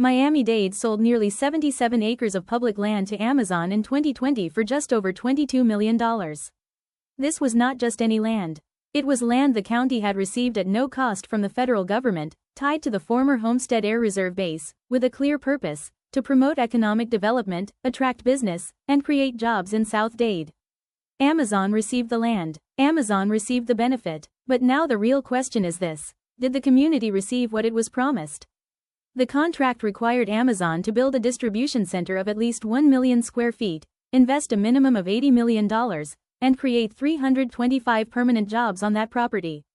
Miami-Dade sold nearly 77 acres of public land to Amazon in 2020 for just over $22 million. This was not just any land. It was land the county had received at no cost from the federal government, tied to the former Homestead Air Reserve Base, with a clear purpose: to promote economic development, attract business, and create jobs in South Dade. Amazon received the land. Amazon received the benefit. But now the real question is this: did the community receive what it was promised? The contract required Amazon to build a distribution center of at least 1 million square feet, invest a minimum of $80 million, and create 325 permanent jobs on that property.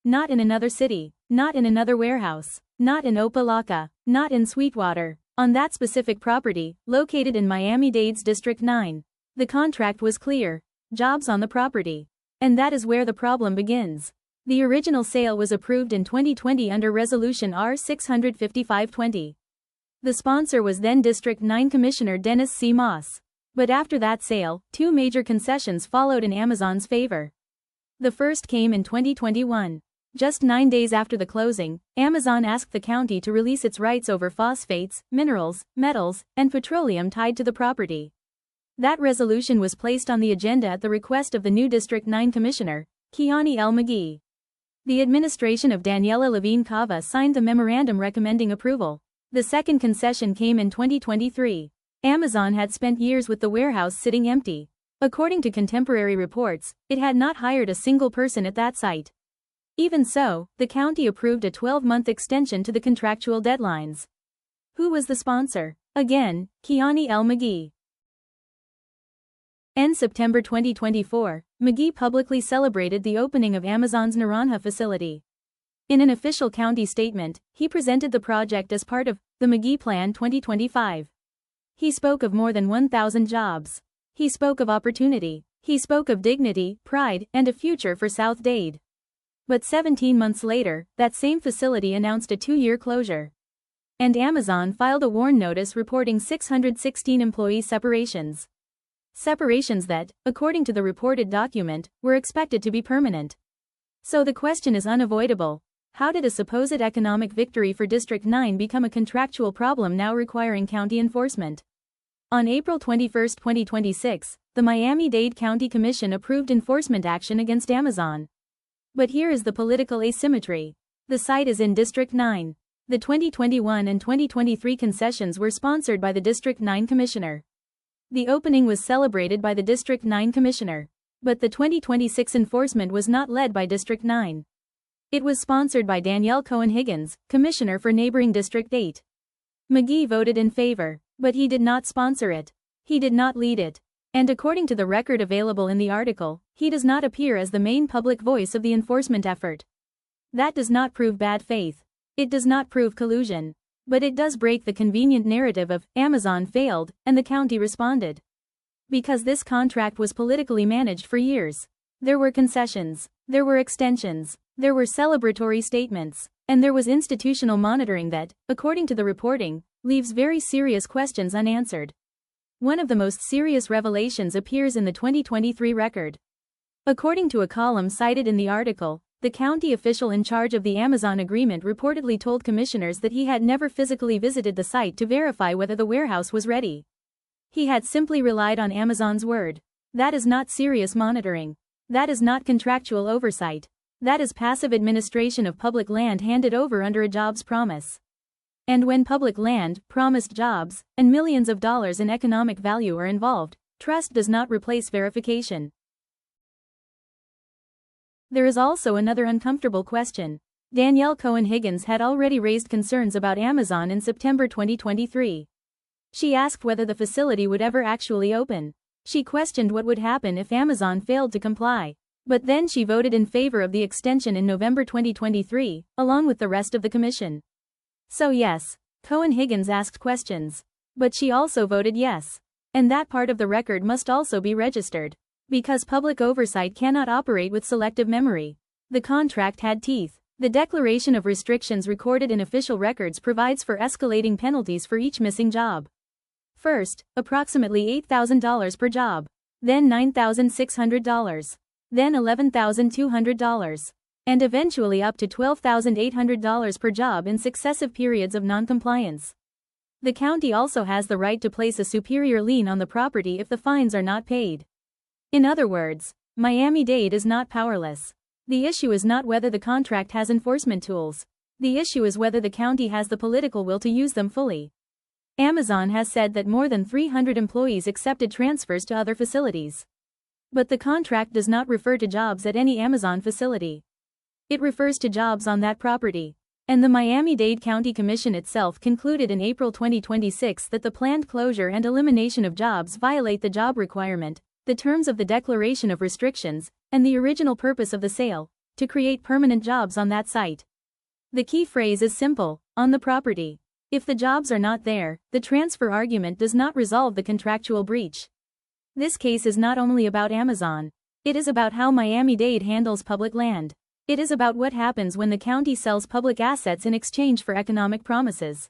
Not in another city, not in another warehouse, not in Opelika, not in Sweetwater. On that specific property, located in Miami-Dade's District 9. The contract was clear: jobs on the property. And that is where the problem begins. The original sale was approved in 2020 under Resolution R-655/20. The sponsor was then District 9 Commissioner Dennis C. Moss. But after that sale, two major concessions followed in Amazon's favor. The first came in 2021. Just 9 days after the closing, Amazon asked the county to release its rights over phosphates, minerals, metals, and petroleum tied to the property. That resolution was placed on the agenda at the request of the new District 9 Commissioner, Keone L. McGee. The administration of Daniela Levine Cava signed the memorandum recommending approval. The second concession came in 2023. Amazon had spent years with the warehouse sitting empty. According to contemporary reports, it had not hired a single person at that site. Even so, the county approved a 12-month extension to the contractual deadlines. Who was the sponsor? Again, Keone L. McGee. In September 2024, McGee publicly celebrated the opening of Amazon's Naranja facility. In an official county statement, he presented the project as part of the McGee Plan 2025. He spoke of more than 1,000 jobs. He spoke of opportunity. He spoke of dignity, pride, and a future for South Dade. But 17 months later, that same facility announced a 2-year closure. And Amazon filed a WARN notice reporting 616 employee separations. Separations that, according to the reported document, were expected to be permanent. So the question is unavoidable: how did a supposed economic victory for District 9 become a contractual problem now requiring county enforcement? On April 21, 2026, the Miami-Dade County Commission approved enforcement action against Amazon. But here is the political asymmetry. The site is in District 9. The 2021 and 2023 concessions were sponsored by the District 9 Commissioner. The opening was celebrated by the District 9 Commissioner. But the 2026 enforcement was not led by District 9. It was sponsored by Cohen Higgins, Commissioner for neighboring District 8. McGee voted in favor, but he did not sponsor it. He did not lead it. And according to the record available in the article, he does not appear as the main public voice of the enforcement effort. That does not prove bad faith. It does not prove collusion. But it does break the convenient narrative of Amazon failed and the county responded. Because this contract was politically managed for years. There were concessions, there were extensions, there were celebratory statements, and there was institutional monitoring that, according to the reporting, leaves very serious questions unanswered. One of the most serious revelations appears in the 2023 record. According to a column cited in the article, the county official in charge of the Amazon agreement reportedly told commissioners that he had never physically visited the site to verify whether the warehouse was ready. He had simply relied on Amazon's word. That is not serious monitoring. That is not contractual oversight. That is passive administration of public land handed over under a jobs promise. And when public land, promised jobs, and millions of dollars in economic value are involved, trust does not replace verification. There is also another uncomfortable question. Cohen Higgins had already raised concerns about Amazon in September 2023. She asked whether the facility would ever actually open. She questioned what would happen if Amazon failed to comply. But then she voted in favor of the extension in November 2023, along with the rest of the commission. So yes, Cohen Higgins asked questions. But she also voted yes. And that part of the record must also be registered. Because public oversight cannot operate with selective memory. The contract had teeth. The declaration of restrictions recorded in official records provides for escalating penalties for each missing job. First, approximately $8,000 per job. Then $9,600. Then $11,200. And eventually up to $12,800 per job in successive periods of noncompliance. The county also has the right to place a superior lien on the property if the fines are not paid. In other words, Miami-Dade is not powerless. The issue is not whether the contract has enforcement tools. The issue is whether the county has the political will to use them fully. Amazon has said that more than 300 employees accepted transfers to other facilities. But the contract does not refer to jobs at any Amazon facility. It refers to jobs on that property. And the Miami-Dade County Commission itself concluded in April 2026 that the planned closure and elimination of jobs violate the job requirement, the terms of the Declaration of Restrictions, and the original purpose of the sale, to create permanent jobs on that site. The key phrase is simple: on the property. If the jobs are not there, the transfer argument does not resolve the contractual breach. This case is not only about Amazon. It is about how Miami-Dade handles public land. It is about what happens when the county sells public assets in exchange for economic promises.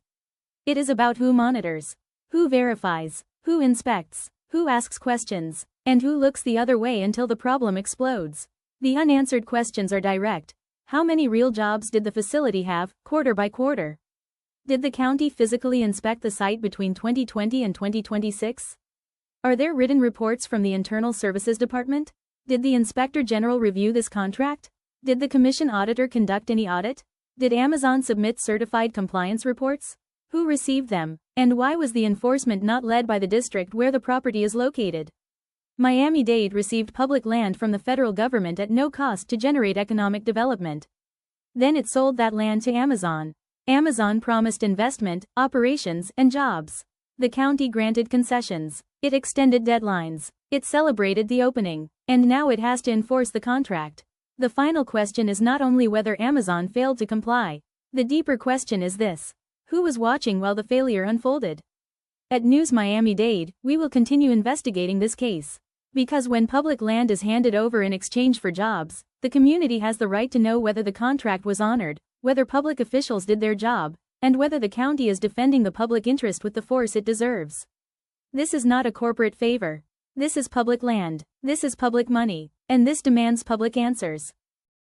It is about who monitors, who verifies, who inspects, who asks questions, and who looks the other way until the problem explodes. The unanswered questions are direct. How many real jobs did the facility have, quarter by quarter? Did the county physically inspect the site between 2020 and 2026? Are there written reports from the Internal Services Department? Did the Inspector General review this contract? Did the Commission auditor conduct any audit? Did Amazon submit certified compliance reports? Who received them? And why was the enforcement not led by the district where the property is located? Miami-Dade received public land from the federal government at no cost to generate economic development. Then it sold that land to Amazon. Amazon promised investment, operations, and jobs. The county granted concessions. It extended deadlines. It celebrated the opening. And now it has to enforce the contract. The final question is not only whether Amazon failed to comply. The deeper question is this: who was watching while the failure unfolded? At News Miami-Dade, we will continue investigating this case. Because when public land is handed over in exchange for jobs, the community has the right to know whether the contract was honored, whether public officials did their job, and whether the county is defending the public interest with the force it deserves. This is not a corporate favor. This is public land. This is public money. And this demands public answers.